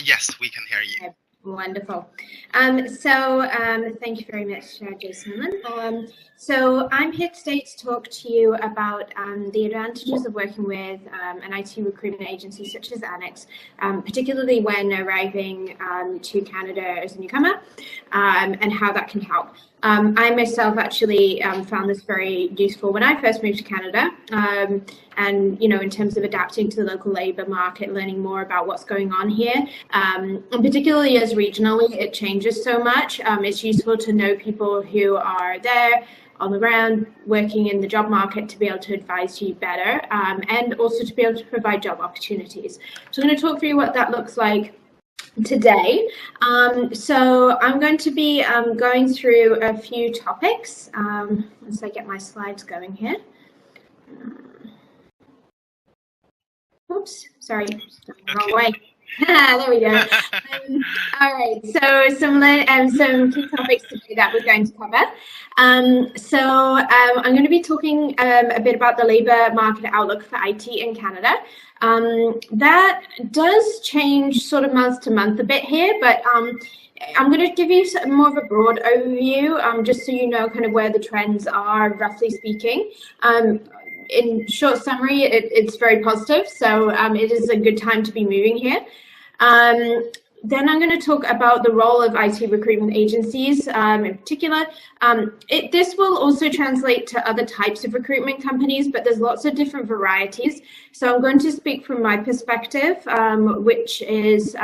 Yes, we can hear you. Okay, wonderful. Thank you very much, Jason. So I'm here today to talk to you about the advantages of working with an IT recruitment agency such as Annex, particularly when arriving to Canada as a newcomer, and how that can help. I myself actually found this very useful when I first moved to Canada, and in terms of adapting to the local labour market, learning more about what's going on here, and particularly as regionally it changes so much. It's useful to know people who are there on the ground working in the job market to be able to advise you better, and also to be able to provide job opportunities. So I'm going to talk through what that looks like today. So I'm going to be going through a few topics once I get my slides going here. Oops, sorry, wrong way. There we go. All right, so some key topics today that we're going to cover. I'm going to be talking a bit about the labour market outlook for IT in Canada. That does change sort of month to month a bit here, but I'm going to give you more of a broad overview, just so you know kind of where the trends are, roughly speaking. In short summary, it's very positive, so it is a good time to be moving here. Then I'm going to talk about the role of IT recruitment agencies in particular. This will also translate to other types of recruitment companies, but there's lots of different varieties. So I'm going to speak from my perspective, which is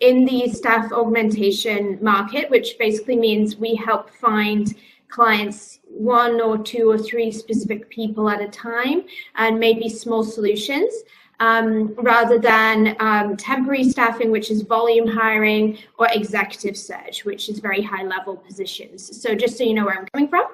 in the staff augmentation market, which basically means we help find clients one or two or three specific people at a time, and maybe small solutions, rather than temporary staffing, which is volume hiring, or executive search, which is very high level positions. So just so you know where I'm coming from.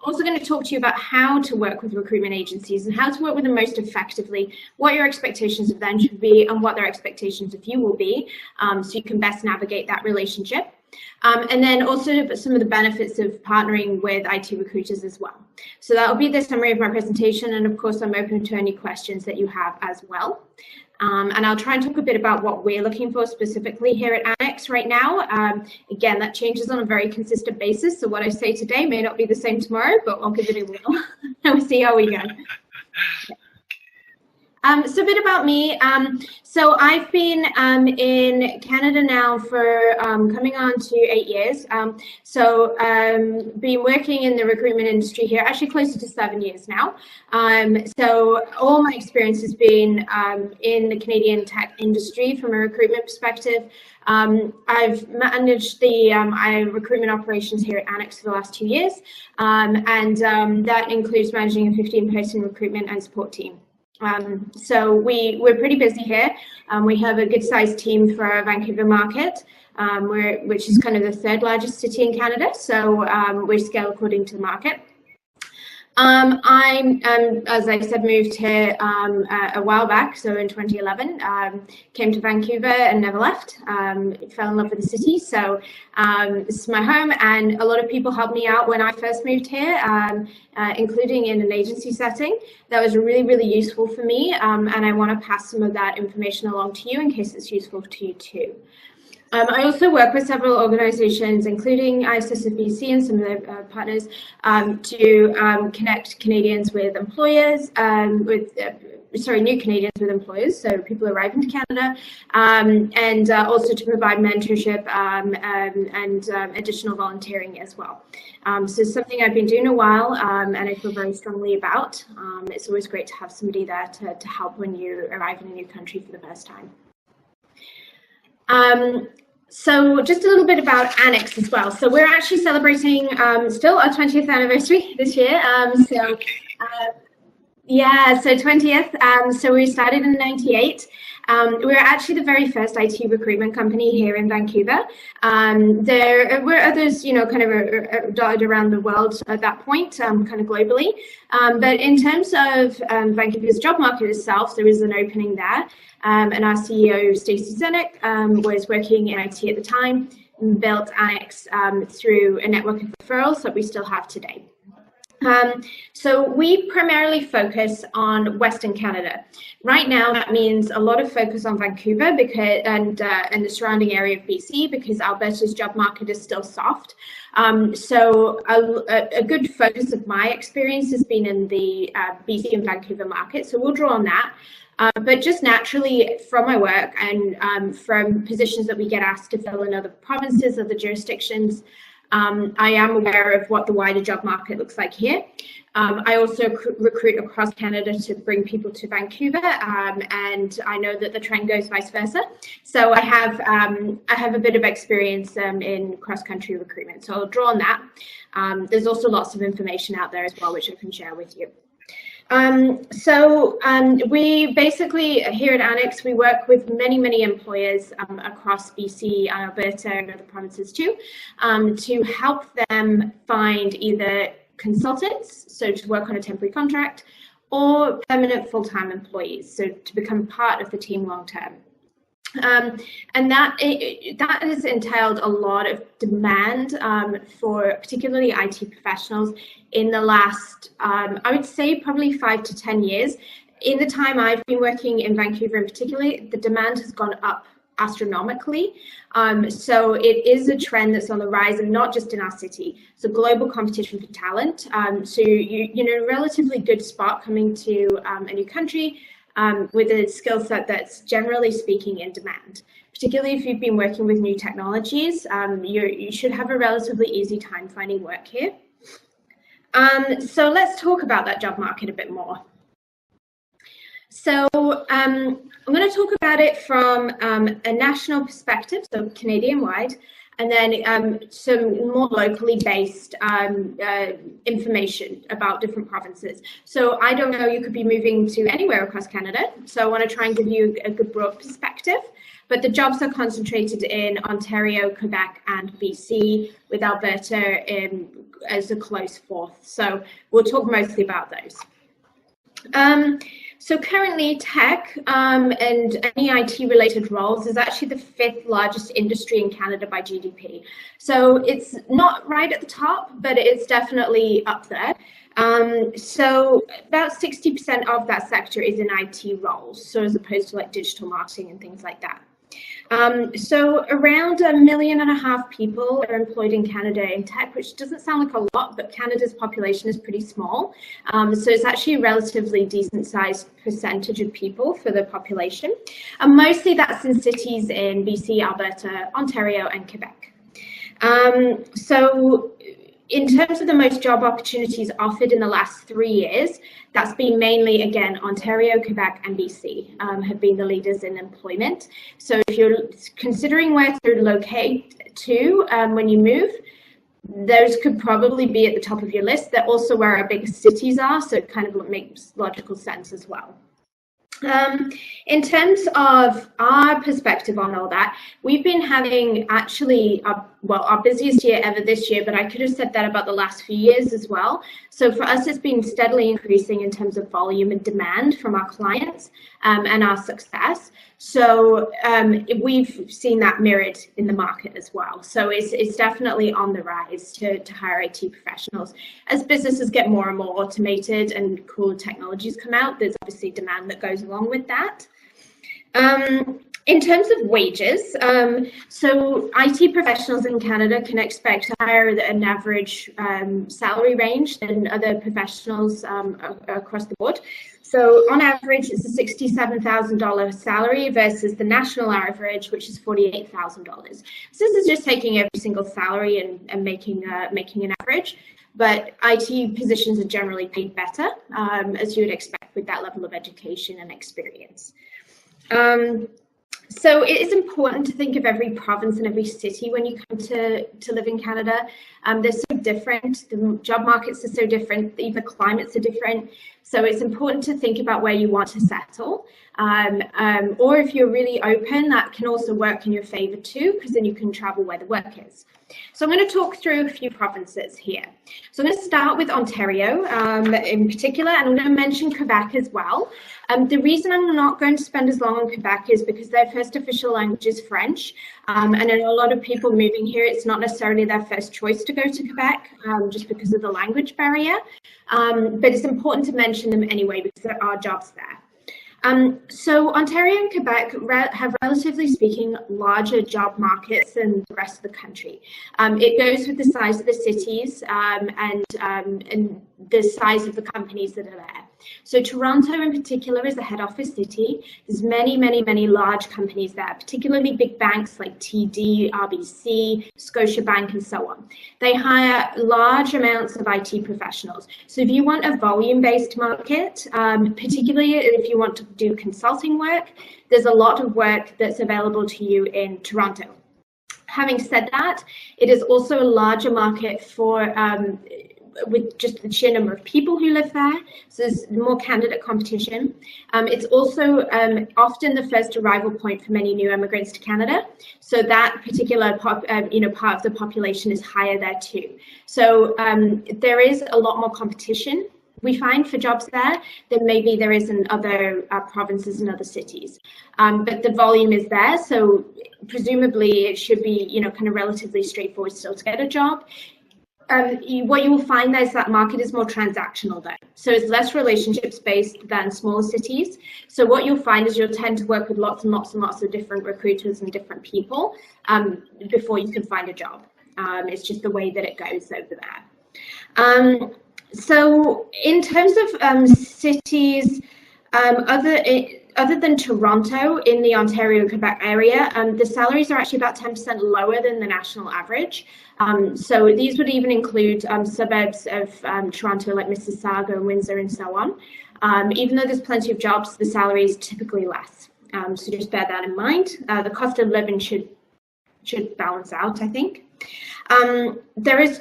Also going to talk to you about how to work with recruitment agencies and how to work with them most effectively, what your expectations of them should be and what their expectations of you will be, so you can best navigate that relationship. And then also some of the benefits of partnering with IT recruiters as well. So that will be the summary of my presentation, and of course I'm open to any questions that you have as well. And I'll try and talk a bit about what we're looking for specifically here at Annex right now. Again, that changes on a very consistent basis, so what I say today may not be the same tomorrow, but I'll give it a whirl and we'll see how we go. So a bit about me. So I've been in Canada now for coming on to 8 years. Been working in the recruitment industry here actually closer to 7 years now. So all my experience has been in the Canadian tech industry from a recruitment perspective. I've managed the recruitment operations here at Annex for the last 2 years, and that includes managing a 15-person recruitment and support team. So we're pretty busy here. We have a good sized team for our Vancouver market, which is kind of the third largest city in Canada. So we scale according to the market. I, as I said, moved here a while back, so in 2011, came to Vancouver and never left, fell in love with the city, so this is my home, and a lot of people helped me out when I first moved here, including in an agency setting. That was really, really useful for me, and I want to pass some of that information along to you in case it's useful to you too. I also work with several organizations, including ISIS and VCE and some of their partners, to connect Canadians with employers, new Canadians with employers, so people arriving to Canada, and also to provide mentorship and additional volunteering as well. So it's something I've been doing a while, and I feel very strongly about. It's always great to have somebody there to help when you arrive in a new country for the first time. So just a little bit about Annex as well. So we're actually celebrating still our 20th anniversary this year. Yeah, so 20th. So we started in '98. We were actually the very first IT recruitment company here in Vancouver. There were others, kind of dotted around the world at that point, kind of globally. But in terms of Vancouver's job market itself, there was an opening there. And our CEO, Stacey Zenek, was working in IT at the time and built Annex through a network of referrals that we still have today. So we primarily focus on Western Canada. Right now, that means a lot of focus on Vancouver and the surrounding area of BC, because Alberta's job market is still soft. So a good focus of my experience has been in the BC and Vancouver market. So we'll draw on that. But just naturally from my work and from positions that we get asked to fill in other provinces, other jurisdictions, I am aware of what the wider job market looks like here. I also recruit across Canada to bring people to Vancouver, and I know that the trend goes vice versa. So I have a bit of experience in cross-country recruitment, so I'll draw on that. There's also lots of information out there as well, which I can share with you. We basically, here at Annex, we work with many employers across BC, Alberta, and other provinces too, to help them find either consultants, so to work on a temporary contract, or permanent full-time employees, so to become part of the team long-term. And that has entailed a lot of demand for particularly IT professionals in the last, I would say, probably 5 to 10 years. In the time I've been working in Vancouver in particular, the demand has gone up astronomically. So it is a trend that's on the rise, and not just in our city. So global competition for talent. So you're in a relatively good spot coming to a new country, with a skill set that's generally speaking in demand. Particularly if you've been working with new technologies, you should have a relatively easy time finding work here. So let's talk about that job market a bit more. So I'm going to talk about it from a national perspective, so Canadian-wide, and then some more locally based information about different provinces. So I don't know, you could be moving to anywhere across Canada, so I want to try and give you a good broad perspective. But the jobs are concentrated in Ontario, Quebec, and BC, with Alberta as a close fourth. So we'll talk mostly about those. So currently tech and any IT related roles is actually the 5th largest industry in Canada by GDP. So it's not right at the top, but it's definitely up there. So about 60% of that sector is in IT roles, so as opposed to like digital marketing and things like that. So around 1.5 million people are employed in Canada in tech, which doesn't sound like a lot, but Canada's population is pretty small. So it's actually a relatively decent sized percentage of people for the population. And mostly that's in cities in BC, Alberta, Ontario, and Quebec. So in terms of the most job opportunities offered in the last 3 years, that's been mainly, again, Ontario, Quebec, and BC have been the leaders in employment. So if you're considering where to locate to when you move, those could probably be at the top of your list. They're also where our biggest cities are, so it kind of makes logical sense as well. In terms of our perspective on all that, we've been having actually, our busiest year ever this year, but I could have said that about the last few years as well. So for us, it's been steadily increasing in terms of volume and demand from our clients and our success. So we've seen that mirrored in the market as well. So it's definitely on the rise to hire IT professionals. As businesses get more and more automated and cool technologies come out, there's obviously demand that goes along with that. In terms of wages, so IT professionals in Canada can expect to hire an average salary range than other professionals across the board. So on average, it's a $67,000 salary versus the national average, which is $48,000. So this is just taking every single salary and making an average. But IT positions are generally paid better, as you would expect with that level of education and experience. So it is important to think of every province and every city when you come to live in Canada. They're so different. The job markets are so different. Even the climates are different. So it's important to think about where you want to settle. Or if you're really open, that can also work in your favor too, because then you can travel where the work is. So I'm going to talk through a few provinces here. So I'm going to start with Ontario in particular, and I'm going to mention Quebec as well. The reason I'm not going to spend as long on Quebec is because their first official language is French. And I know a lot of people moving here, it's not necessarily their first choice to go to Quebec just because of the language barrier. But it's important to mention them anyway because there are jobs there. So Ontario and Quebec have, relatively speaking, larger job markets than the rest of the country. It goes with the size of the cities and the size of the companies that are there. So Toronto in particular is the head office city. There's many large companies there, particularly big banks like TD, RBC, Scotiabank, and so on. They hire large amounts of IT professionals. So if you want a volume-based market, particularly if you want to do consulting work, there's a lot of work that's available to you in Toronto. Having said that, it is also a larger market for with just the sheer number of people who live there, so there's more candidate competition. It's also often the first arrival point for many new immigrants to Canada, so that particular part of the population is higher there too. So there is a lot more competition, we find, for jobs there than maybe there is in other provinces and other cities. But the volume is there, so presumably it should be kind of relatively straightforward still to get a job. What you will find is that market is more transactional though. So it's less relationships based than smaller cities. So what you'll find is you'll tend to work with lots and lots of different recruiters and different people before you can find a job. It's just the way that it goes over there. So in terms of cities, other than Toronto in the Ontario and Quebec area, the salaries are actually about 10% lower than the national average. So these would even include suburbs of Toronto like Mississauga and Windsor and so on. Even though there's plenty of jobs, the salary is typically less. So just bear that in mind. The cost of living should balance out, I think. There is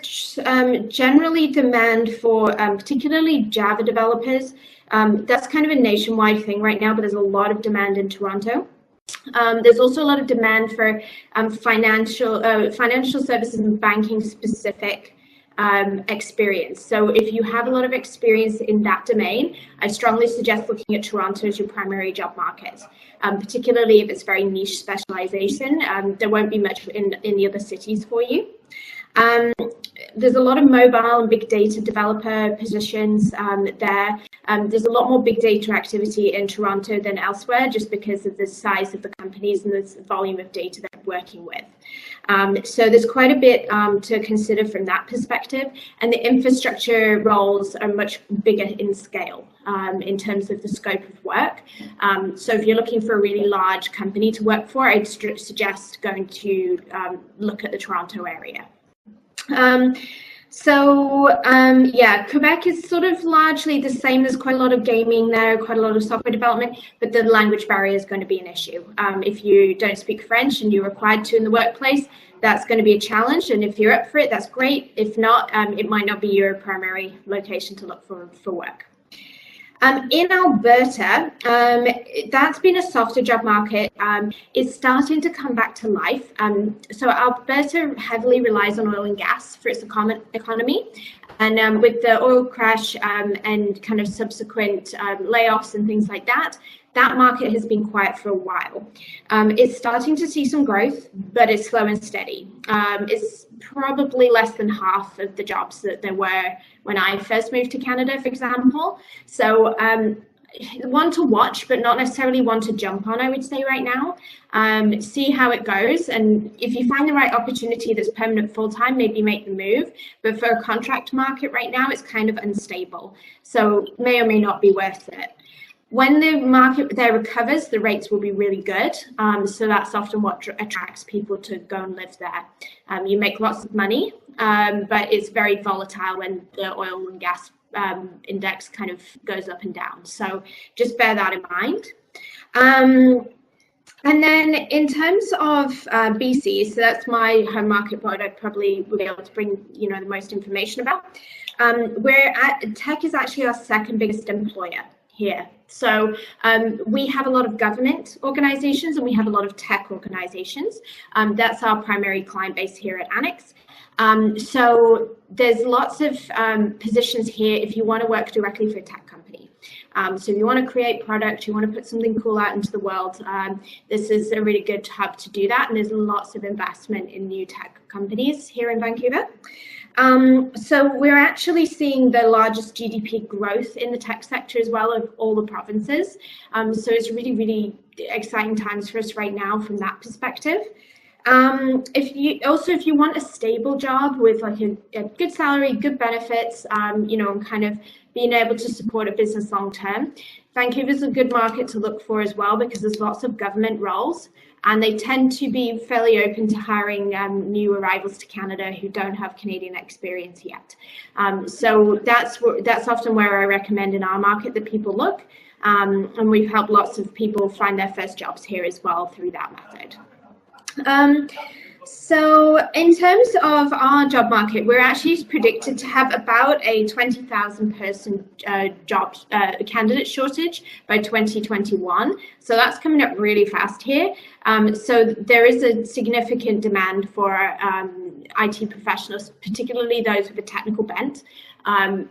generally demand for particularly Java developers. That's kind of a nationwide thing right now, but there's a lot of demand in Toronto. There's also a lot of demand for financial services and banking specific experience. So if you have a lot of experience in that domain, I strongly suggest looking at Toronto as your primary job market, particularly if it's very niche specialization. There won't be much in the other cities for you. There's a lot of mobile and big data developer positions there. There's a lot more big data activity in Toronto than elsewhere just because of the size of the companies and the volume of data they're working with. So there's quite a bit to consider from that perspective, and the infrastructure roles are much bigger in scale in terms of the scope of work. So if you're looking for a really large company to work for, I'd suggest going to look at the Toronto area. Yeah, Quebec is sort of largely the same. There's quite a lot of gaming there, quite a lot of software development, but the language barrier is going to be an issue. If you don't speak French and you're required to in the workplace, that's going to be a challenge. And if you're up for it, that's great. If not, it might not be your primary location to look for work. In Alberta, that's been a softer job market. It's starting to come back to life. So Alberta heavily relies on oil and gas for its economy. And with the oil crash and kind of subsequent layoffs and things like that, that market has been quiet for a while. It's starting to see some growth, but it's slow and steady. It's probably less than half of the jobs that there were when I first moved to Canada, for example. So one to watch, but not necessarily one to jump on, I would say right now. See how it goes. And if you find the right opportunity that's permanent full-time, maybe make the move. But for a contract market right now, it's kind of unstable. So may or may not be worth it. When the market there recovers, the rates will be really good. So that's often what attracts people to go and live there. You make lots of money, but it's very volatile when the oil and gas index kind of goes up and down. So just bear that in mind. And then in terms of VCE, so that's my home market, what I'd probably be able to bring, the most information about. Tech is actually our second biggest employer here. So we have a lot of government organizations and we have a lot of tech organizations. That's our primary client base here at Annex. So there's lots of positions here if you want to work directly for a tech company. So if you want to create product, you want to put something cool out into the world, this is a really good hub to do that. And there's lots of investment in new tech companies here in Vancouver. So we're actually seeing the largest GDP growth in the tech sector as well of all the provinces. So it's really, really exciting times for us right now from that perspective. If you want a stable job with like a good salary, good benefits, and kind of being able to support a business long term, Vancouver's a good market to look for as well because there's lots of government roles and they tend to be fairly open to hiring new arrivals to Canada who don't have Canadian experience yet. So that's often where I recommend in our market that people look, and we've helped lots of people find their first jobs here as well through that method. So in terms of our job market, we're actually predicted to have about a 20,000 person candidate shortage by 2021. So that's coming up really fast here. So there is a significant demand for IT professionals, particularly those with a technical bent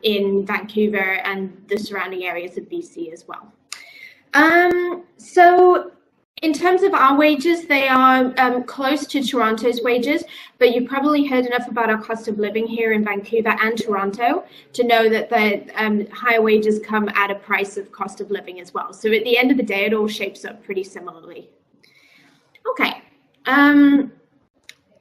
in Vancouver and the surrounding areas of BC as well. So in terms of our wages, they are close to Toronto's wages, but you've probably heard enough about our cost of living here in Vancouver and Toronto to know that the higher wages come at a price of cost of living as well. So at the end of the day, it all shapes up pretty similarly. Okay,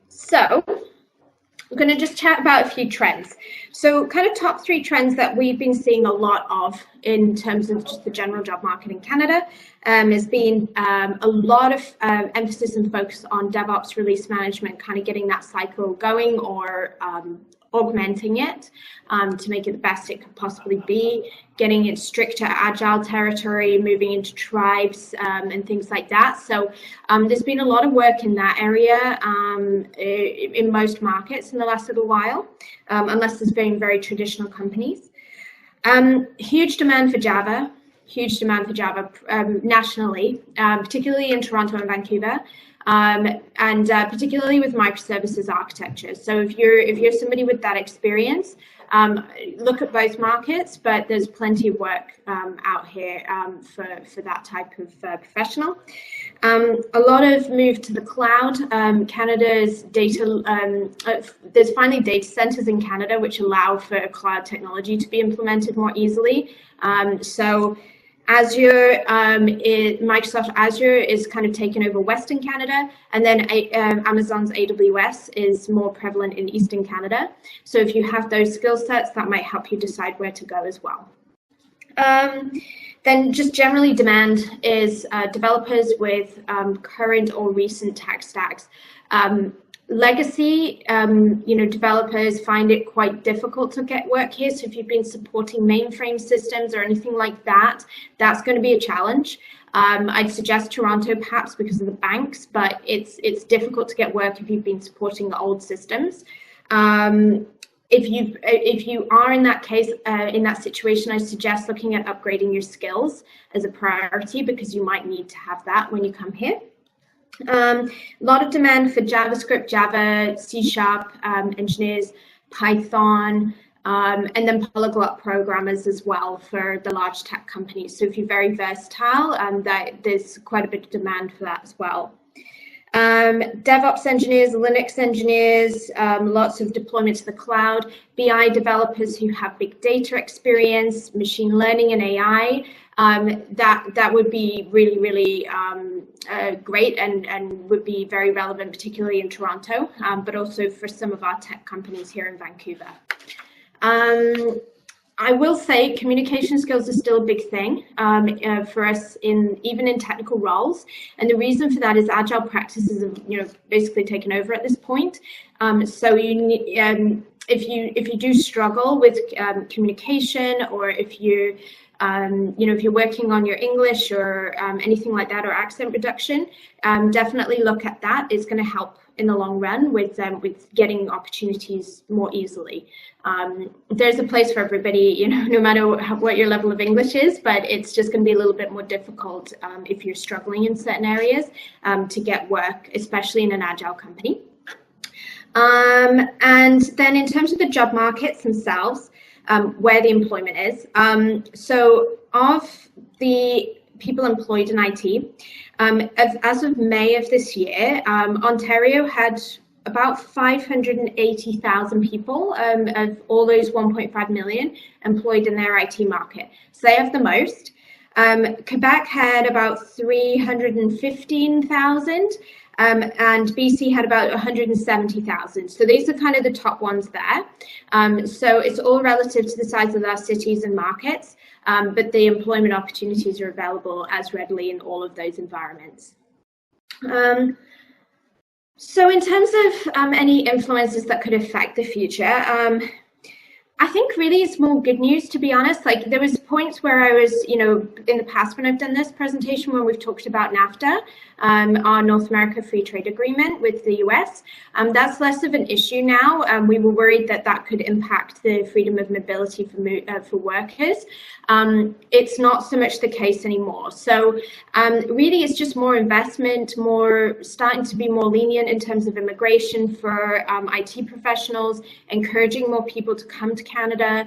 so we're going to just chat about a few trends. So kind of top 3 trends that we've been seeing a lot of in terms of just the general job market in Canada has been a lot of emphasis and focus on DevOps release management, kind of getting that cycle going or augmenting it to make it the best it could possibly be, getting it stricter agile territory, moving into tribes and things like that. So there's been a lot of work in that area in most markets in the last little while, unless there's been very traditional companies. Huge demand for Java nationally, particularly in Toronto and Vancouver. And particularly with microservices architecture. So if you're somebody with that experience, look at both markets, but there's plenty of work out here for that type of professional. A lot of move to the cloud. Canada's data, there's finally data centers in Canada which allow for cloud technology to be implemented more easily. So Azure, Microsoft Azure is kind of taken over Western Canada, and then Amazon's AWS is more prevalent in Eastern Canada. So if you have those skill sets, that might help you decide where to go as well. Then just generally demand is developers with current or recent tech stacks. Legacy, developers find it quite difficult to get work here. So if you've been supporting mainframe systems or anything like that, that's going to be a challenge. I'd suggest Toronto perhaps because of the banks, but it's difficult to get work if you've been supporting the old systems. If you are in that case, in that situation, I suggest looking at upgrading your skills as a priority because you might need to have that when you come here. A lot of demand for JavaScript, Java, C# engineers, Python, and then polyglot programmers as well for the large tech companies. So if you're very versatile, there's quite a bit of demand for that as well. DevOps engineers, Linux engineers, lots of deployment to the cloud, BI developers who have big data experience, machine learning and AI. That would be really, really great and would be very relevant, particularly in Toronto, but also for some of our tech companies here in Vancouver. I will say communication skills are still a big thing for us even in technical roles, and the reason for that is agile practices have basically taken over at this point. So you need, if you do struggle with communication, or if you You know, if you're working on your English or anything like that, or accent reduction, definitely look at that. It's going to help in the long run with getting opportunities more easily. There's a place for everybody, you know, no matter what your level of English is, but it's just going to be a little bit more difficult if you're struggling in certain areas to get work, especially in an agile company. And then in terms of the job markets themselves, where the employment is. So of the people employed in IT, as of May of this year, Ontario had about 580,000 people of all those 1.5 million employed in their IT market. So they have the most. Quebec had about 315,000. And BC had about 170,000. So these are kind of the top ones there. So it's all relative to the size of our cities and markets, but the employment opportunities are available as readily in all of those environments. So in terms of any influences that could affect the future, I think really it's more good news, to be honest. Like, there was points where I was, you know, in the past when I've done this presentation, when we've talked about NAFTA, our North America Free Trade Agreement with the US. That's less of an issue now. We were worried that that could impact the freedom of mobility for workers. It's not so much the case anymore. So really it's just more investment, more starting to be more lenient in terms of immigration for IT professionals, encouraging more people to come to Canada,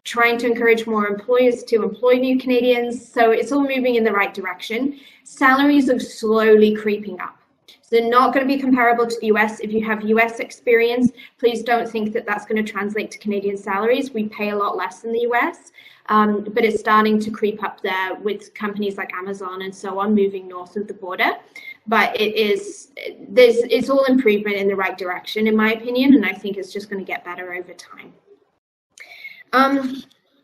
trying to encourage more employers to employ new Canadians. So it's all moving in the right direction. Salaries are slowly creeping up. So they're not going to be comparable to the US. If you have US experience, please don't think that that's going to translate to Canadian salaries. We pay a lot less in the US, but it's starting to creep up there with companies like Amazon and so on moving north of the border. But it's all improvement in the right direction, in my opinion, and I think it's just going to get better over time.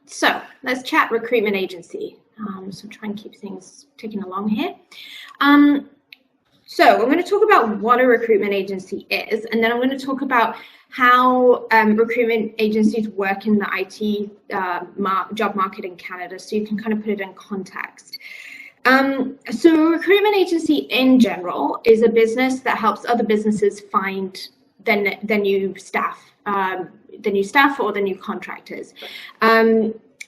So let's chat recruitment agency. So try and keep things ticking along here. So I'm going to talk about what a recruitment agency is, and then I'm going to talk about how recruitment agencies work in the IT job market in Canada, so you can kind of put it in context. So a recruitment agency in general is a business that helps other businesses find their new staff. The new staff or the new contractors.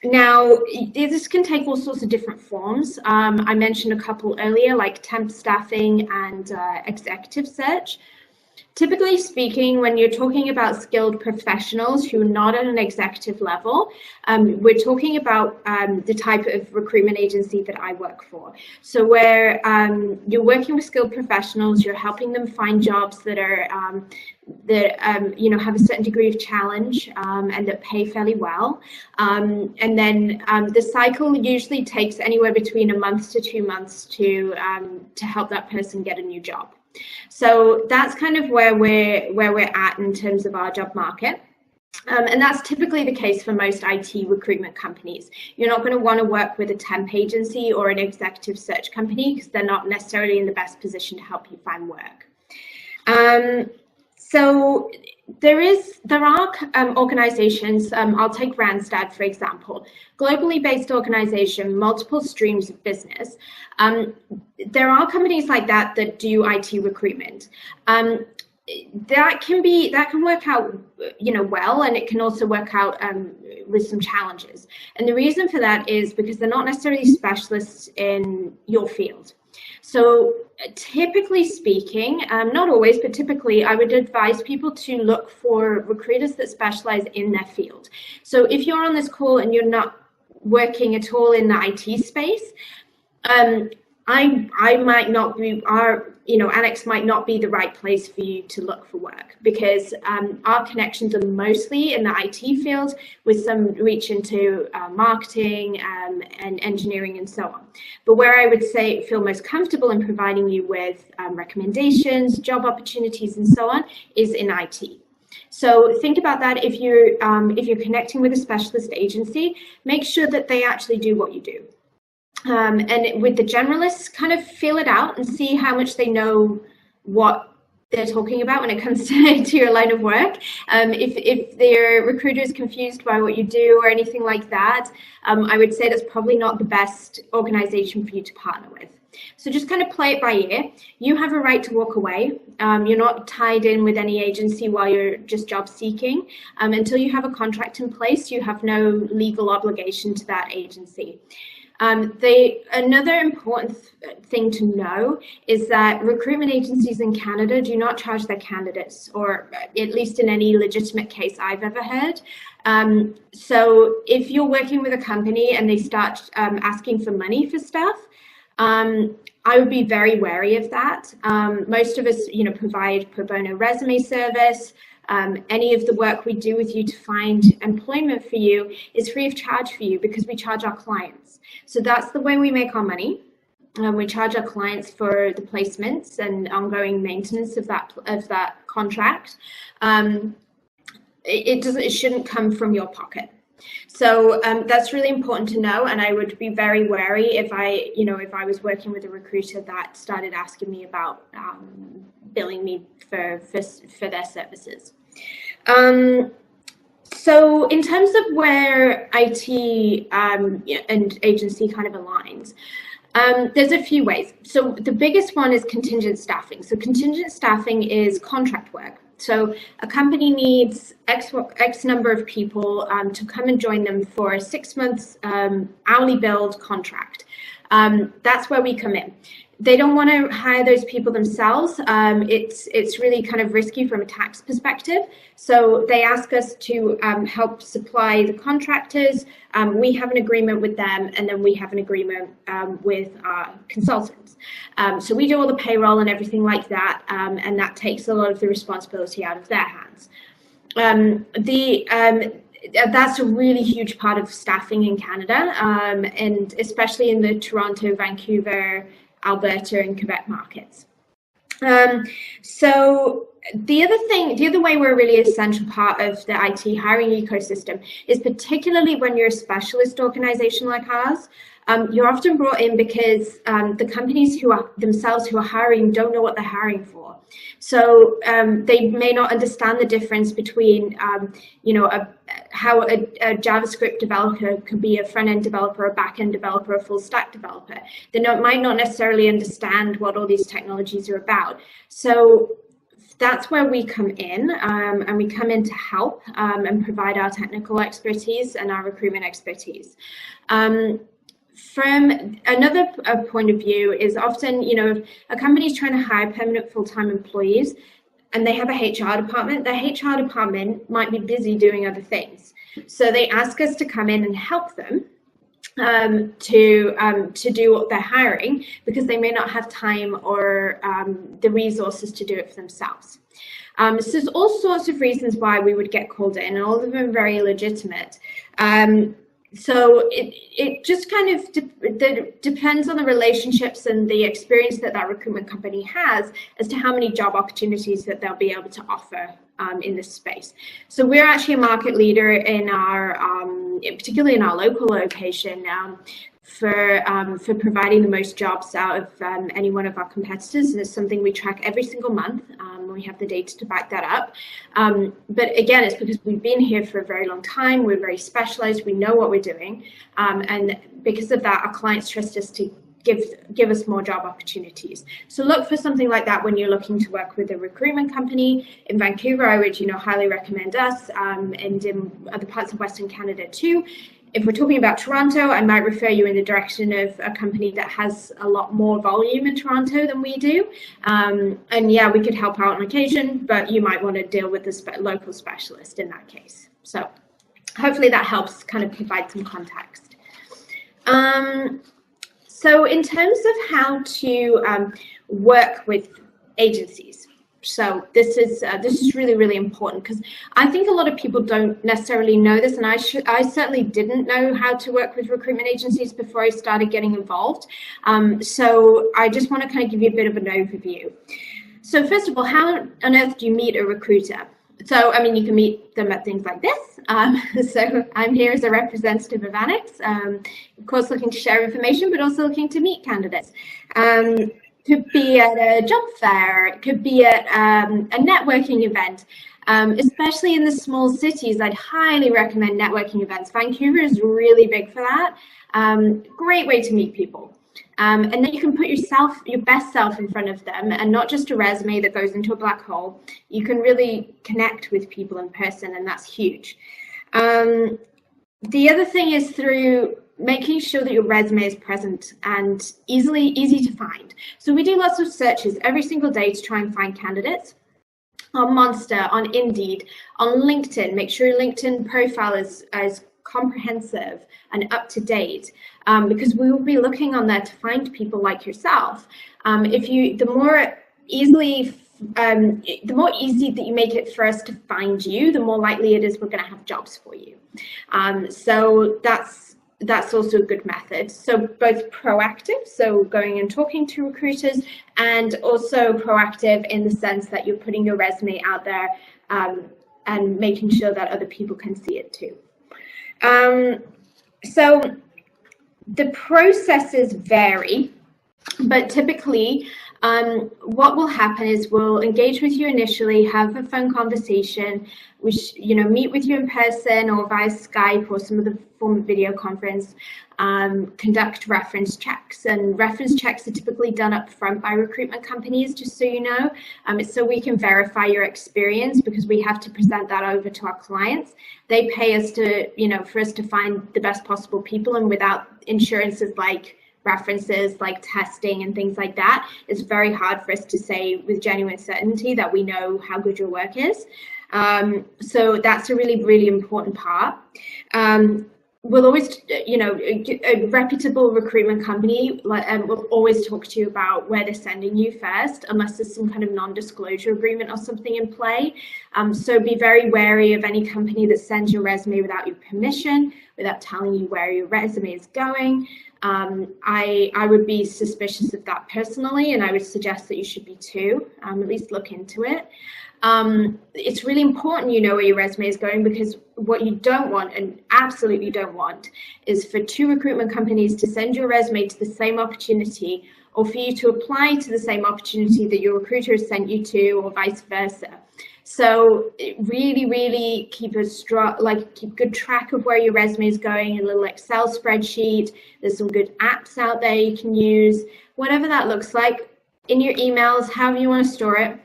Now, this can take all sorts of different forms. I mentioned a couple earlier, like temp staffing and executive search. Typically speaking, when you're talking about skilled professionals who are not at an executive level, we're talking about the type of recruitment agency that I work for. So where you're working with skilled professionals, you're helping them find jobs that are you know, have a certain degree of challenge and that pay fairly well. And then the cycle usually takes anywhere between a month to 2 months to help that person get a new job. So that's kind of where we're at in terms of our job market. And that's typically the case for most IT recruitment companies. You're not going to want to work with a temp agency or an executive search company because they're not necessarily in the best position to help you find work. So there are organizations, I'll take Randstad for example, globally based organization, multiple streams of business. There are companies like that do IT recruitment. That can work out, you know, well, and it can also work out with some challenges. And the reason for that is because they're not necessarily specialists in your field. So typically speaking, not always, but typically I would advise people to look for recruiters that specialize in their field. So if you're on this call and you're not working at all in the IT space, I might not be, Annex might not be the right place for you to look for work because our connections are mostly in the IT field with some reach into marketing and engineering and so on. But where I would say feel most comfortable in providing you with recommendations, job opportunities and so on is in IT. So think about that. If you're connecting with a specialist agency, make sure that they actually do what you do. And with the generalists, kind of feel it out and see how much they know what they're talking about when it comes to your line of work. If their recruiter is confused by what you do or anything like that, I would say that's probably not the best organization for you to partner with. So just kind of play it by ear. You have a right to walk away. You're not tied in with any agency while you're just job seeking. Until you have a contract in place, you have no legal obligation to that agency. Another important thing to know is that recruitment agencies in Canada do not charge their candidates, or at least in any legitimate case I've ever heard. So if you're working with a company and they start asking for money for stuff, I would be very wary of that. Most of us, provide pro bono resume service. Any of the work we do with you to find employment for you is free of charge for you because we charge our clients. So that's the way we make our money. We charge our clients for the placements and ongoing maintenance of that contract. It shouldn't come from your pocket. So that's really important to know, and I would be very wary if I was working with a recruiter that started asking me about billing me for their services. So in terms of where IT and agency kind of aligns, there's a few ways. So the biggest one is contingent staffing. So contingent staffing is contract work. So a company needs X number of people to come and join them for a 6 months hourly billed contract. That's where we come in. They don't want to hire those people themselves. It's really kind of risky from a tax perspective. So they ask us to help supply the contractors. We have an agreement with them, and then we have an agreement with our consultants. So we do all the payroll and everything like that, and that takes a lot of the responsibility out of their hands. That's a really huge part of staffing in Canada, and especially in the Toronto, Vancouver, Alberta and Quebec markets. So the other way we're a really essential part of the IT hiring ecosystem is particularly when you're a specialist organization like ours. You're often brought in because the companies who are hiring don't know what they're hiring for. So they may not understand the difference between, how a JavaScript developer could be a front-end developer, a back-end developer, a full-stack developer. They might not necessarily understand what all these technologies are about. So that's where we come in, and we come in to help and provide our technical expertise and our recruitment expertise. From another point of view is often, if a company is trying to hire permanent full-time employees and they have a HR department, their HR department might be busy doing other things. So they ask us to come in and help them to do what they're hiring because they may not have time or the resources to do it for themselves. So there's all sorts of reasons why we would get called in, and all of them very legitimate. So it just kind of depends on the relationships and the experience that recruitment company has as to how many job opportunities that they'll be able to offer in this space. So we're actually a market leader in our, particularly in our local location, for providing the most jobs out of any one of our competitors, and it's something we track every single month. We have the data to back that up. But again, it's because we've been here for a very long time. We're very specialized. We know what we're doing, and because of that, our clients trust us to give us more job opportunities. So look for something like that when you're looking to work with a recruitment company. In Vancouver, I would highly recommend us, and in other parts of Western Canada too. If we're talking about Toronto, I might refer you in the direction of a company that has a lot more volume in Toronto than we do. And yeah, we could help out on occasion, but you might want to deal with the local specialist in that case. So hopefully that helps kind of provide some context. So in terms of how to work with agencies, so this is really, really important because I think a lot of people don't necessarily know this, and I certainly didn't know how to work with recruitment agencies before I started getting involved. So I just want to kind of give you a bit of an overview. So first of all, how on earth do you meet a recruiter? So, I mean, you can meet them at things like this. So I'm here as a representative of Annex, of course, looking to share information, but also looking to meet candidates. could be at a job fair, it could be at a networking event. Especially in the small cities, I'd highly recommend networking events. Vancouver is really big for that. Great way to meet people. And then you can put your best self in front of them, and not just a resume that goes into a black hole. You can really connect with people in person, and that's huge. The other thing is through making sure that your resume is present and easy to find. So we do lots of searches every single day to try and find candidates. On Monster, on Indeed, on LinkedIn. Make sure your LinkedIn profile is comprehensive and up to date, because we will be looking on there to find people like yourself. The more easy that you make it for us to find you, the more likely it is we're going to have jobs for you. So that's also a good method. So both proactive, so going and talking to recruiters, and also proactive in the sense that you're putting your resume out there and making sure that other people can see it too. So the processes vary, but typically what will happen is we'll engage with you initially, have a phone conversation, meet with you in person or via Skype or some other form of video conference, conduct reference checks. And reference checks are typically done up front by recruitment companies, just so you know. It's so we can verify your experience, because we have to present that over to our clients. They pay us for us to find the best possible people, and without insurances like references, like testing and things like that, it's very hard for us to say with genuine certainty that we know how good your work is. So that's a really, really important part. We'll always, a reputable recruitment company will always talk to you about where they're sending you first, unless there's some kind of non-disclosure agreement or something in play. So be very wary of any company that sends your resume without your permission, without telling you where your resume is going. I would be suspicious of that personally, and I would suggest that you should be too, at least look into it. It's really important you know where your resume is going, because what you don't want, and absolutely don't want, is for two recruitment companies to send your resume to the same opportunity, or for you to apply to the same opportunity that your recruiter has sent you to, or vice versa. So really, really keep good track of where your resume is going, a little Excel spreadsheet. There's some good apps out there you can use, whatever that looks like, in your emails, however you want to store it.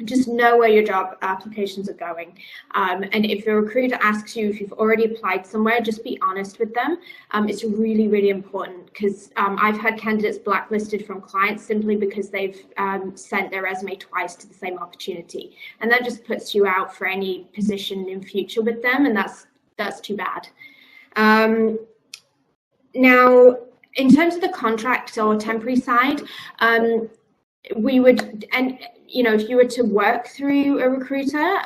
Just know where your job applications are going. And if a recruiter asks you if you've already applied somewhere, just be honest with them. It's really, really important, because I've had candidates blacklisted from clients simply because they've sent their resume twice to the same opportunity. And that just puts you out for any position in future with them, and that's too bad. Now, in terms of the contract or temporary side, we would, and if you were to work through a recruiter,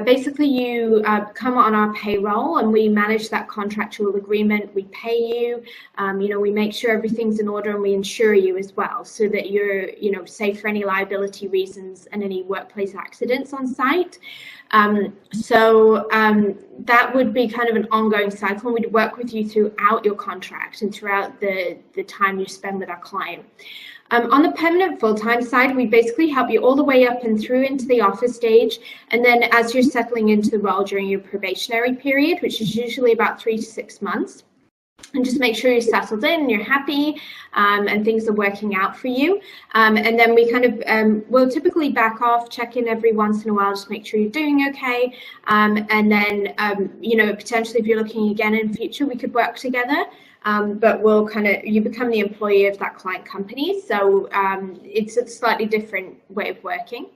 basically you come on our payroll, and we manage that contractual agreement. We pay you, we make sure everything's in order, and we insure you as well, so that you're, safe for any liability reasons and any workplace accidents on site. That would be kind of an ongoing cycle. We'd work with you throughout your contract and throughout the time you spend with our client. On the permanent full-time side, we basically help you all the way up and through into the offer stage. And then as you're settling into the role during your probationary period, which is usually about 3 to 6 months, and just make sure you're settled in, you're happy, and things are working out for you. And then we kind of, we'll typically back off, check in every once in a while, just make sure you're doing okay. And then, potentially if you're looking again in future, we could work together. But you become the employee of that client company. So it's a slightly different way of working.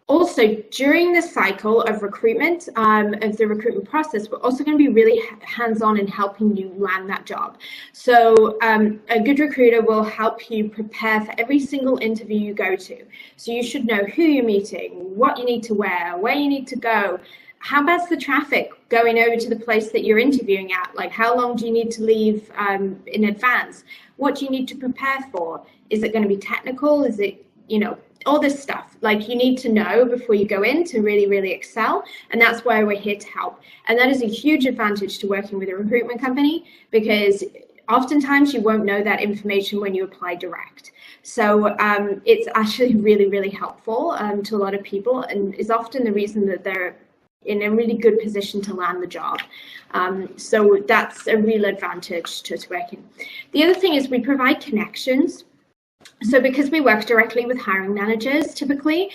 Also, during the cycle of recruitment, of the recruitment process, we're also going to be really hands-on in helping you land that job. So a good recruiter will help you prepare for every single interview you go to. So you should know who you're meeting, what you need to wear, where you need to go. How bad's the traffic going over to the place that you're interviewing at? Like, how long do you need to leave in advance? What do you need to prepare for? Is it going to be technical? Is it, all this stuff. Like, you need to know before you go in to really, really excel. And that's why we're here to help. And that is a huge advantage to working with a recruitment company, because oftentimes you won't know that information when you apply direct. So it's actually really, really helpful to a lot of people, and is often the reason that they're in a really good position to land the job. So that's a real advantage to us working. The other thing is we provide connections. So because we work directly with hiring managers, typically,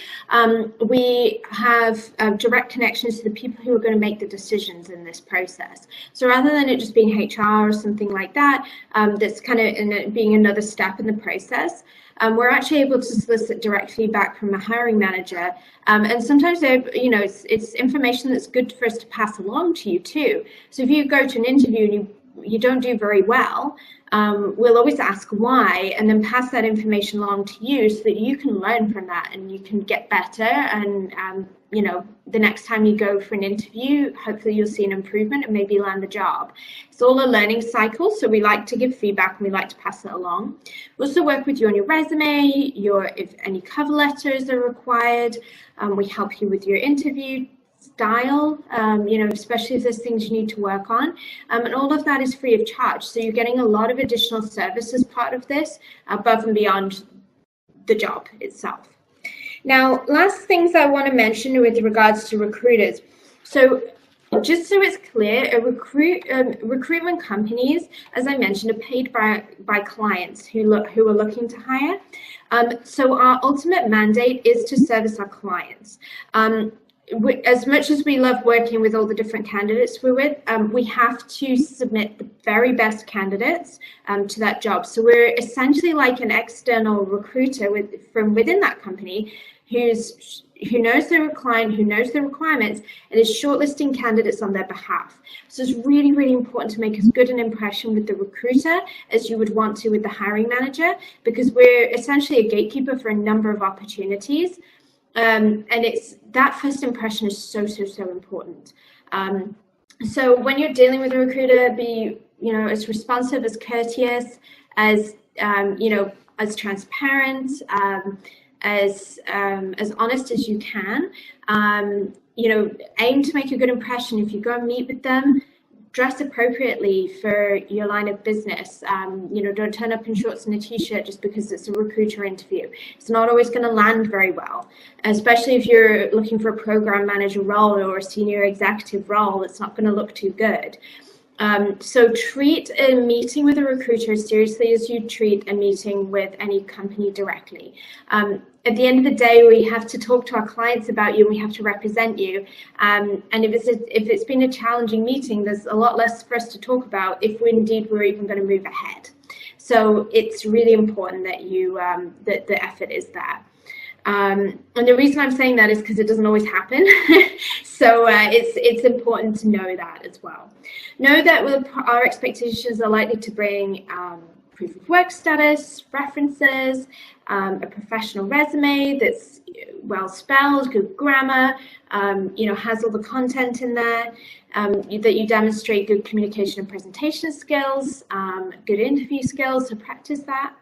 we have direct connections to the people who are going to make the decisions in this process. So rather than it just being HR or something like that, that's kind of being another step in the process, we're actually able to solicit direct feedback from a hiring manager. And sometimes, it's information that's good for us to pass along to you too. So if you go to an interview and you don't do very well, we'll always ask why, and then pass that information along to you so that you can learn from that and you can get better. And the next time you go for an interview, hopefully you'll see an improvement and maybe land the job. It's all a learning cycle, so we like to give feedback and we like to pass it along. We also work with you on your resume, if any cover letters are required. We help you with your interview style, especially if there's things you need to work on, and all of that is free of charge. So you're getting a lot of additional service as part of this, above and beyond the job itself. Now, last things I want to mention with regards to recruiters. So just so it's clear, recruitment companies, as I mentioned, are paid by clients who are looking to hire. So our ultimate mandate is to service our clients. As much as we love working with all the different candidates we're with, we have to submit the very best candidates to that job. So we're essentially like an external recruiter from within that company who knows their client, who knows the requirements, and is shortlisting candidates on their behalf. So it's really, really important to make as good an impression with the recruiter as you would want to with the hiring manager, because we're essentially a gatekeeper for a number of opportunities. And it's that first impression is so important. So when you're dealing with a recruiter, be as responsive, as courteous, as as transparent, as honest as you can. Aim to make a good impression. If you go and meet with them, dress appropriately for your line of business. Don't turn up in shorts and a t-shirt just because it's a recruiter interview. It's not always going to land very well, especially if you're looking for a program manager role or a senior executive role. It's not going to look too good. So treat a meeting with a recruiter as seriously as you treat a meeting with any company directly. At the end of the day, we have to talk to our clients about you, and we have to represent you. And if it's been a challenging meeting, there's a lot less for us to talk about if we're even going to move ahead. So it's really important that that the effort is there. And the reason I'm saying that is because it doesn't always happen. So it's important to know that as well. Know that our expectations are likely to bring proof of work status, references, a professional resume that's well spelled, good grammar, has all the content in there, that you demonstrate good communication and presentation skills, good interview skills, so practice that.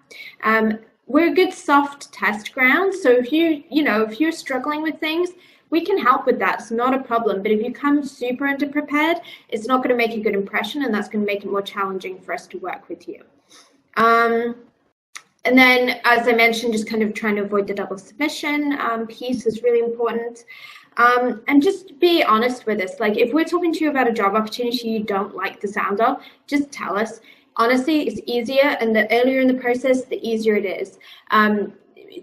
We're a good soft test ground, so if you're struggling with things, we can help with that. It's not a problem. But if you come super underprepared, it's not going to make a good impression, and that's going to make it more challenging for us to work with you. And then, as I mentioned, just kind of trying to avoid the double submission piece is really important. And just be honest with us. Like, if we're talking to you about a job opportunity you don't like the sound of, just tell us. Honestly, it's easier, and the earlier in the process, the easier it is.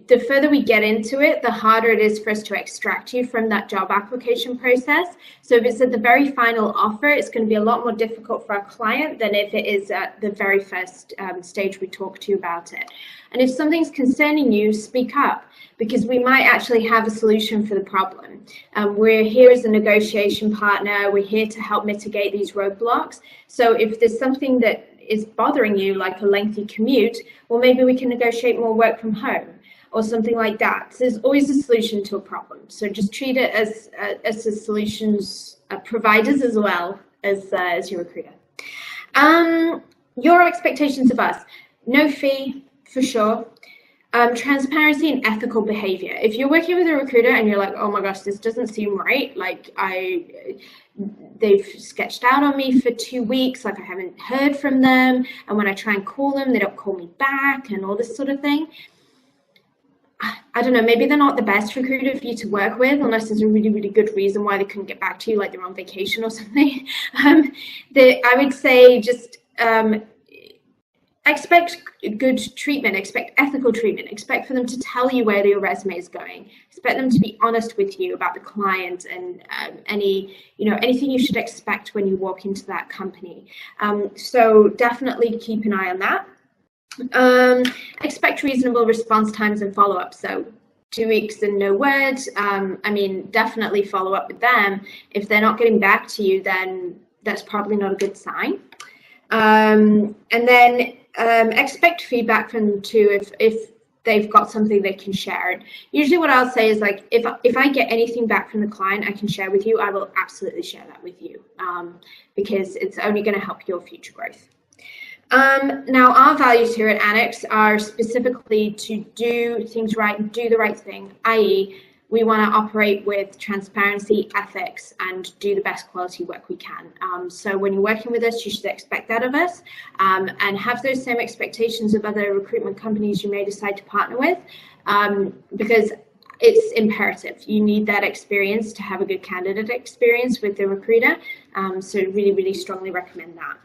The further we get into it, the harder it is for us to extract you from that job application process. So if it's at the very final offer, it's going to be a lot more difficult for our client than if it is at the very first stage we talk to you about it. And if something's concerning you, speak up, because we might actually have a solution for the problem. We're here as a negotiation partner. We're here to help mitigate these roadblocks. So if there's something that is bothering you, like a lengthy commute, well, maybe we can negotiate more work from home or something like that. So there's always a solution to a problem. So just treat it as a solutions providers as well as your recruiter. Your expectations of us: no fee for sure. Transparency and ethical behavior. If you're working with a recruiter and you're like, oh my gosh, this doesn't seem right, like they've sketched out on me for 2 weeks, like I haven't heard from them, and when I try and call them, they don't call me back, and all this sort of thing. I don't know, maybe they're not the best recruiter for you to work with unless there's a really, really good reason why they couldn't get back to you, like they're on vacation or something. I would say just expect good treatment, expect ethical treatment, expect for them to tell you where your resume is going, expect them to be honest with you about the client and anything you should expect when you walk into that company. So definitely keep an eye on that. Expect reasonable response times and follow-up. So 2 weeks and no word. I mean, definitely follow up with them. If they're not getting back to you, then that's probably not a good sign. And then expect feedback from them too if they've got something they can share. And usually what I'll say is, like, if I get anything back from the client I can share with you, I will absolutely share that with you, because it's only going to help your future growth. Now, our values here at Annex are specifically to do things right, do the right thing, i.e. we want to operate with transparency, ethics, and do the best quality work we can. So when you're working with us, you should expect that of us, and have those same expectations of other recruitment companies you may decide to partner with, because it's imperative. You need that experience to have a good candidate experience with the recruiter. So really, really strongly recommend that.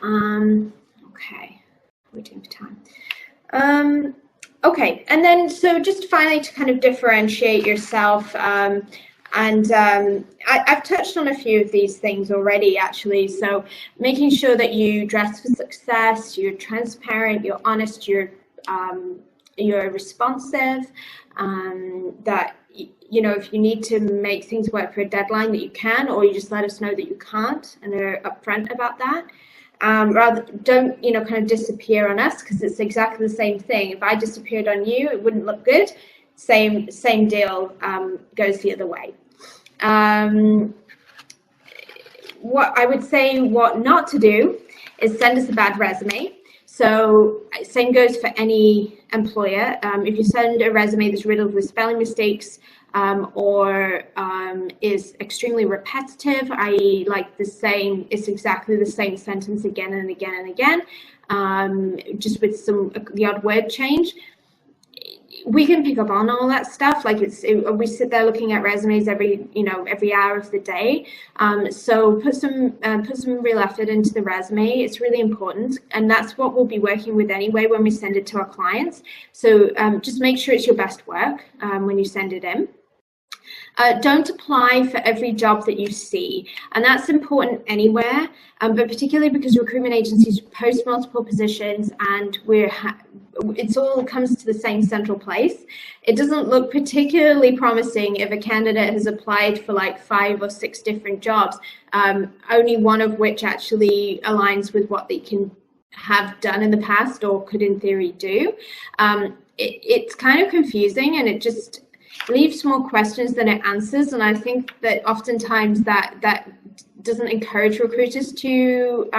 Okay, waiting for time. Okay, and then so just finally to kind of differentiate yourself, I've touched on a few of these things already, actually. So making sure that you dress for success, you're transparent, you're honest, you're responsive, that if you need to make things work for a deadline, that you can, or you just let us know that you can't, and they're upfront about that. Rather, don't kind of disappear on us, because it's exactly the same thing. If I disappeared on you, it wouldn't look good. Same deal goes the other way. What I would say, what not to do, is send us a bad resume. So same goes for any employer. If you send a resume that's riddled with spelling mistakes, or is extremely repetitive, i.e. like it's exactly the same sentence again and again and again, just with the odd word change, we can pick up on all that stuff. Like we sit there looking at resumes every hour of the day. So put some real effort into the resume. It's really important, and that's what we'll be working with anyway when we send it to our clients. So just make sure it's your best work when you send it in. Don't apply for every job that you see, and that's important anywhere, but particularly because recruitment agencies post multiple positions, and it all comes to the same central place. It doesn't look particularly promising if a candidate has applied for like 5 or 6 different jobs, only one of which actually aligns with what they can have done in the past or could in theory do. It's kind of confusing, and it just leaves more questions than it answers, and I think that oftentimes that doesn't encourage recruiters to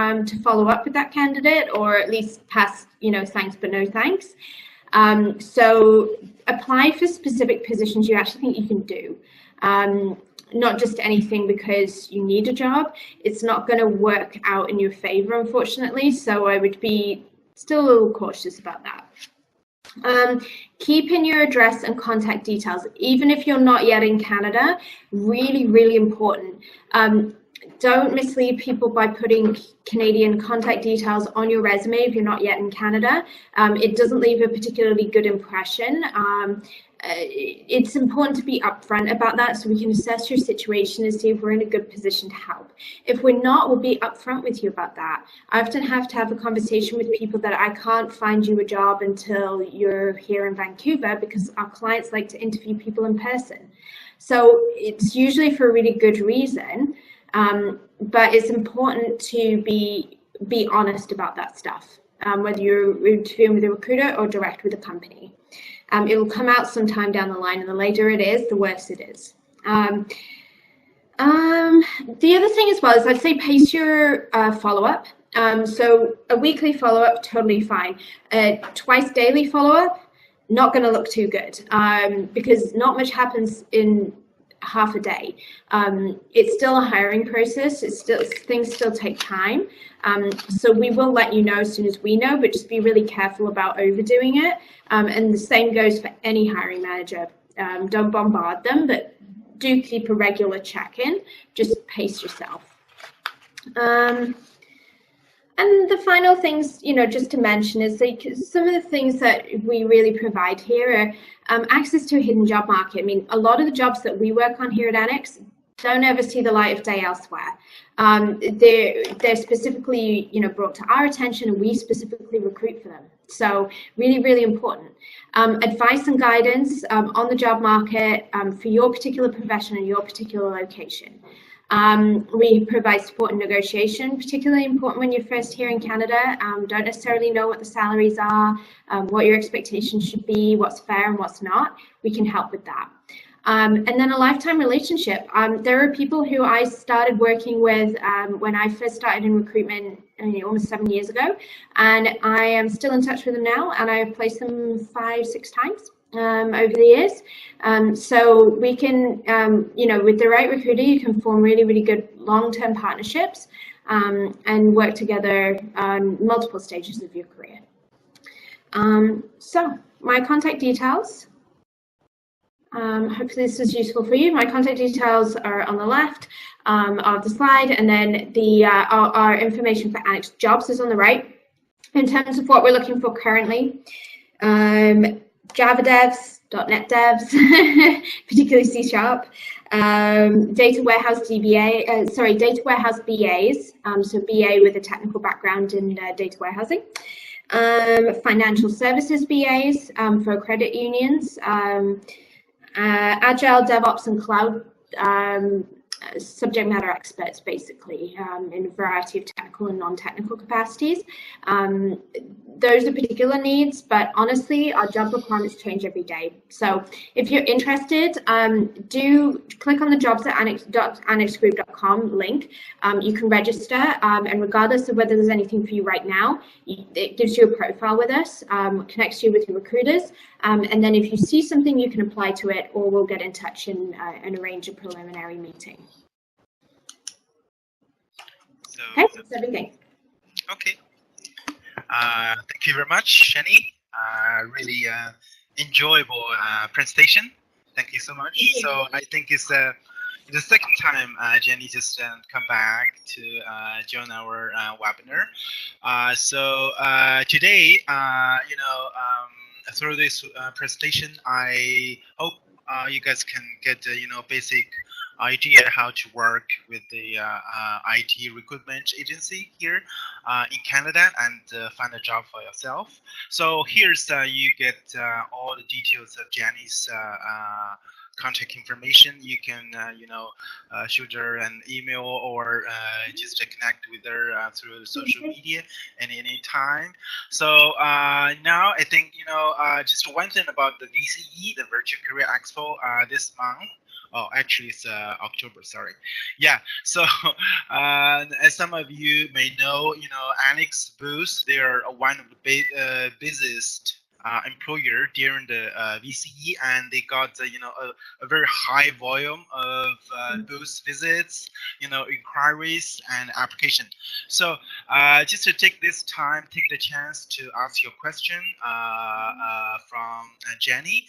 follow up with that candidate, or at least pass thanks but no thanks. So apply for specific positions you actually think you can do, not just anything because you need a job. It's not going to work out in your favor, unfortunately, so I would be still a little cautious about that. Keep in your address and contact details, even if you're not yet in Canada. Really, really important. Don't mislead people by putting Canadian contact details on your resume if you're not yet in Canada. It doesn't leave a particularly good impression. It's important to be upfront about that so we can assess your situation and see if we're in a good position to help. If we're not, we'll be upfront with you about that. I often have to have a conversation with people that I can't find you a job until you're here in Vancouver, because our clients like to interview people in person. So it's usually for a really good reason, but it's important to be honest about that stuff, whether you're interviewing with a recruiter or direct with a company. It will come out sometime down the line, and the later it is, the worse it is. The other thing as well is I'd say pace your follow-up. So a weekly follow-up, totally fine. Twice daily follow-up, not going to look too good, because not much happens in half a day. It's still a hiring process. Things still take time. So we will let you know as soon as we know, but just be really careful about overdoing it. And the same goes for any hiring manager. Don't bombard them, but do keep a regular check-in. Just pace yourself. And the final things, just to mention is some of the things that we really provide here are access to a hidden job market. I mean, a lot of the jobs that we work on here at Annex don't ever see the light of day elsewhere. They're specifically, brought to our attention, and we specifically recruit for them. So really, really important. Advice and guidance on the job market for your particular profession and your particular location. We provide support in negotiation, particularly important when you're first here in Canada. Don't necessarily know what the salaries are, what your expectations should be, what's fair and what's not. We can help with that. And then a lifetime relationship. There are people who I started working with when I first started in recruitment almost 7 years ago, and I am still in touch with them now, and I've placed them 5-6 times over the years. So we can, with the right recruiter, you can form really, really good long-term partnerships and work together on multiple stages of your career. So my contact details. Hopefully this is useful for you. My contact details are on the left of the slide, and then our information for Annex Jobs is on the right. In terms of what we're looking for currently, Java devs, .NET devs, particularly C#, data warehouse data warehouse BAs, so BA with a technical background in data warehousing, financial services BAs for credit unions, agile, DevOps, and cloud subject matter experts, basically, in a variety of technical and non-technical capacities. Those are particular needs, but honestly, our job requirements change every day. So if you're interested, do click on the jobs at annexgroup.com link. You can register, and regardless of whether there's anything for you right now, it gives you a profile with us, connects you with your recruiters, and then if you see something, you can apply to it, or we'll get in touch and arrange a preliminary meeting. So, okay, that's everything. Okay. Thank you very much, Jenny. Really enjoyable presentation. Thank you so much. So I think it's the second time Jenny just come back to join our webinar. So today, through this presentation, I hope you guys can get basic idea how to work with the IT recruitment agency here in Canada and find a job for yourself. So here's you get all the details of Jenny's contact information. You can shoot her an email or just connect with her through social media at any time. So now I think just one thing about the VCE, the Virtual Career Expo, this month. Oh, actually, it's October. Sorry. Yeah. So, as some of you may know, Annex booth, they are one of the busiest employer during the VCE, and they got a very high volume of booth visits, inquiries and application. So, just to take this time, take the chance to ask your question from Jenny.